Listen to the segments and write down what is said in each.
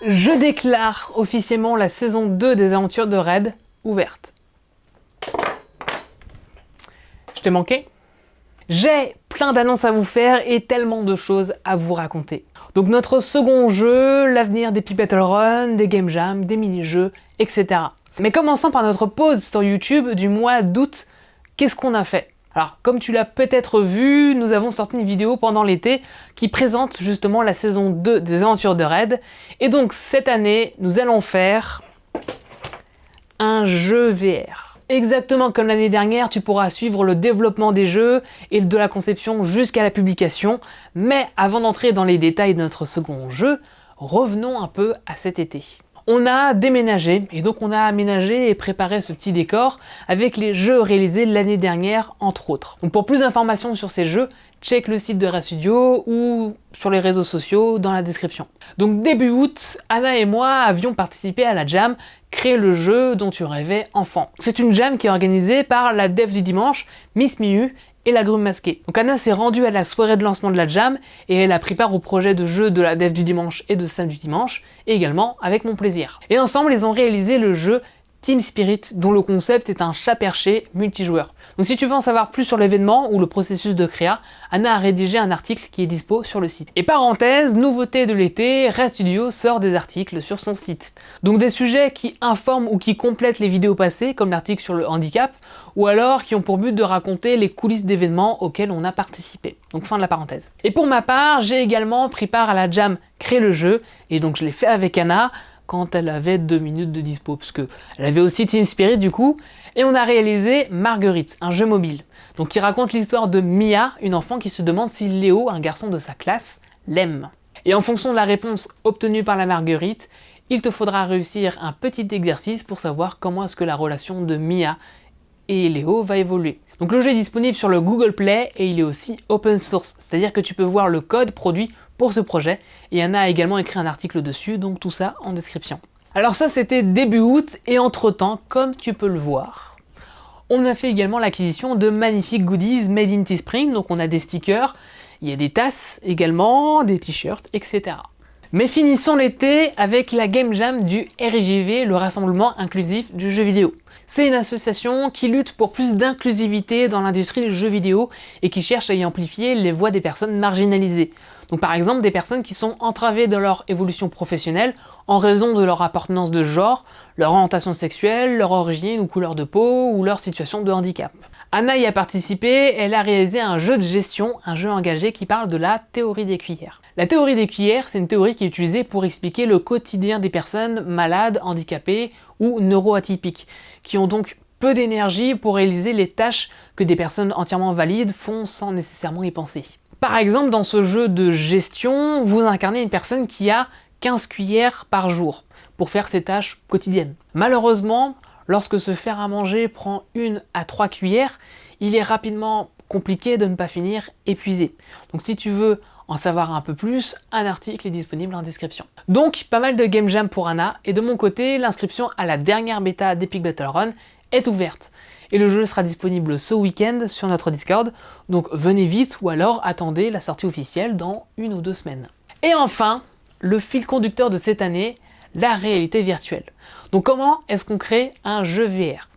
Je déclare officiellement la saison 2 des aventures de Red ouverte. Je t'ai manqué? J'ai plein d'annonces à vous faire et tellement de choses à vous raconter. Donc notre second jeu, l'avenir des Epic Battle Run, des Game Jam, des mini-jeux, etc. Mais commençons par notre pause sur YouTube du mois d'août. Qu'est-ce qu'on a fait? Alors, comme tu l'as peut-être vu, nous avons sorti une vidéo pendant l'été qui présente justement la saison 2 des aventures de Red. Et donc, cette année, nous allons faire un jeu VR. Exactement comme l'année dernière, tu pourras suivre le développement des jeux et de la conception jusqu'à la publication. Mais avant d'entrer dans les détails de notre second jeu, revenons un peu à cet été. On a déménagé, et donc on a aménagé et préparé ce petit décor avec les jeux réalisés l'année dernière, entre autres. Donc pour plus d'informations sur ces jeux, check le site de ReStudio ou sur les réseaux sociaux dans la description. Donc début août, Anna et moi avions participé à la jam Créer le jeu dont tu rêvais enfant. C'est une jam qui est organisée par la dev du dimanche, Miss Miu, et la Grume Masquée. Donc Anna s'est rendue à la soirée de lancement de la jam et elle a pris part au projet de jeu de la dev du dimanche et de Sam du dimanche, et également avec mon plaisir. Et ensemble, ils ont réalisé le jeu Team Spirit, dont le concept est un chat perché multijoueur. Donc si tu veux en savoir plus sur l'événement ou le processus de créa, Anna a rédigé un article qui est dispo sur le site. Et parenthèse, nouveauté de l'été, ReStudio sort des articles sur son site. Donc des sujets qui informent ou qui complètent les vidéos passées, comme l'article sur le handicap, ou alors qui ont pour but de raconter les coulisses d'événements auxquels on a participé. Donc fin de la parenthèse. Et pour ma part, j'ai également pris part à la jam Créer le jeu, et donc je l'ai fait avec Anna, quand elle avait 2 minutes de dispo, parce qu'elle avait aussi Team Spirit du coup, et on a réalisé Marguerite, un jeu mobile, donc qui raconte l'histoire de Mia, une enfant qui se demande si Léo, un garçon de sa classe, l'aime. Et en fonction de la réponse obtenue par la Marguerite, il te faudra réussir un petit exercice pour savoir comment est-ce que la relation de Mia et Léo va évoluer. Donc le jeu est disponible sur le Google Play et il est aussi open source, c'est-à-dire que tu peux voir le code produit pour ce projet, et Anna a également écrit un article dessus, donc tout ça en description. Alors ça c'était début août, et entre-temps, comme tu peux le voir, on a fait également l'acquisition de magnifiques goodies made in Teespring, donc on a des stickers, il y a des tasses également, des t-shirts, etc. Mais finissons l'été avec la Game Jam du RJV, le Rassemblement Inclusif du Jeu Vidéo. C'est une association qui lutte pour plus d'inclusivité dans l'industrie du jeu vidéo et qui cherche à y amplifier les voix des personnes marginalisées. Donc par exemple des personnes qui sont entravées dans leur évolution professionnelle en raison de leur appartenance de genre, leur orientation sexuelle, leur origine ou couleur de peau ou leur situation de handicap. Anna y a participé, elle a réalisé un jeu de gestion, un jeu engagé qui parle de la théorie des cuillères. La théorie des cuillères, c'est une théorie qui est utilisée pour expliquer le quotidien des personnes malades, handicapées ou neuroatypiques, qui ont donc peu d'énergie pour réaliser les tâches que des personnes entièrement valides font sans nécessairement y penser. Par exemple, dans ce jeu de gestion, vous incarnez une personne qui a 15 cuillères par jour pour faire ses tâches quotidiennes. Malheureusement, lorsque se faire à manger prend 1 à 3 cuillères, il est rapidement compliqué de ne pas finir épuisé. Donc si tu veux en savoir un peu plus, un article est disponible en description. Donc pas mal de Game Jam pour Anna, et de mon côté, l'inscription à la dernière bêta d'Epic Battle Run est ouverte. Et le jeu sera disponible ce week-end sur notre Discord, donc venez vite ou alors attendez la sortie officielle dans 1 ou 2 semaines. Et enfin, le fil conducteur de cette année, la réalité virtuelle. Donc comment est-ce qu'on crée un jeu VR?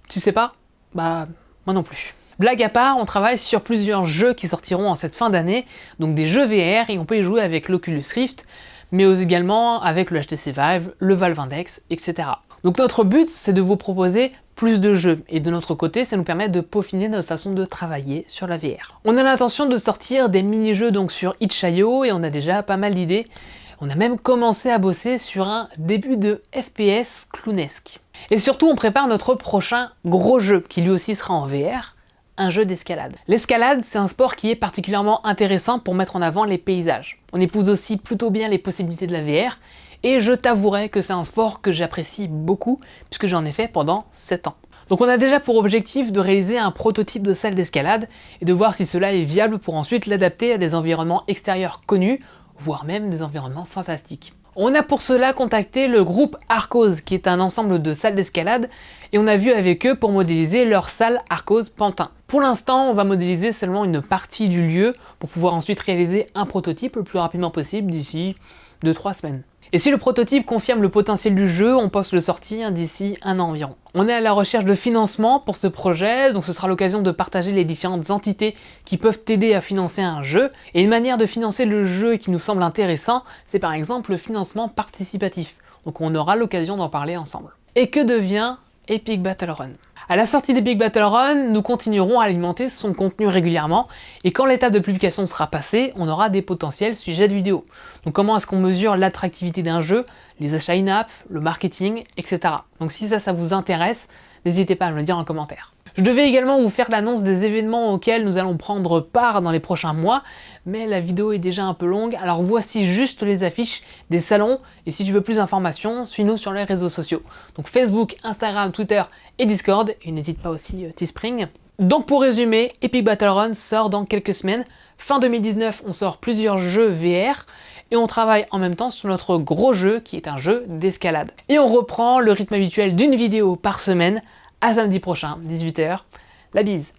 Tu sais pas? Bah, moi non plus. Blague à part, on travaille sur plusieurs jeux qui sortiront en cette fin d'année, donc des jeux VR, et on peut y jouer avec l'Oculus Rift, mais également avec le HTC Vive, le Valve Index, etc. Donc notre but, c'est de vous proposer plus de jeux, et de notre côté, ça nous permet de peaufiner notre façon de travailler sur la VR. On a l'intention de sortir des mini-jeux donc sur itch.io, et on a déjà pas mal d'idées. On a même commencé à bosser sur un début de FPS clownesque. Et surtout, on prépare notre prochain gros jeu, qui lui aussi sera en VR, un jeu d'escalade. L'escalade, c'est un sport qui est particulièrement intéressant pour mettre en avant les paysages. On épouse aussi plutôt bien les possibilités de la VR, et je t'avouerai que c'est un sport que j'apprécie beaucoup, puisque j'en ai fait pendant 7 ans. Donc on a déjà pour objectif de réaliser un prototype de salle d'escalade, et de voir si cela est viable pour ensuite l'adapter à des environnements extérieurs connus, voire même des environnements fantastiques. On a pour cela contacté le groupe Arcos, qui est un ensemble de salles d'escalade, et on a vu avec eux pour modéliser leur salle Arcos Pantin. Pour l'instant, on va modéliser seulement une partie du lieu, pour pouvoir ensuite réaliser un prototype le plus rapidement possible d'ici 2-3 semaines. Et si le prototype confirme le potentiel du jeu, on pense le sortir d'ici un an environ. On est à la recherche de financement pour ce projet, donc ce sera l'occasion de partager les différentes entités qui peuvent t'aider à financer un jeu. Et une manière de financer le jeu qui nous semble intéressant, c'est par exemple le financement participatif. Donc on aura l'occasion d'en parler ensemble. Et que devient Epic Battle Run? À la sortie d'Epic Battle Run, nous continuerons à alimenter son contenu régulièrement, et quand l'étape de publication sera passée, on aura des potentiels sujets de vidéo. Donc comment est-ce qu'on mesure l'attractivité d'un jeu, les achats in-app, le marketing, etc. Donc si ça vous intéresse, n'hésitez pas à me le dire en commentaire. Je devais également vous faire l'annonce des événements auxquels nous allons prendre part dans les prochains mois, mais la vidéo est déjà un peu longue, alors voici juste les affiches des salons, et si tu veux plus d'informations, suis-nous sur les réseaux sociaux. Donc Facebook, Instagram, Twitter et Discord, et n'hésite pas aussi Teespring. Donc pour résumer, Epic Battle Run sort dans quelques semaines. Fin 2019, on sort plusieurs jeux VR, et on travaille en même temps sur notre gros jeu qui est un jeu d'escalade. Et on reprend le rythme habituel d'une vidéo par semaine. À samedi prochain, 18 h. La bise!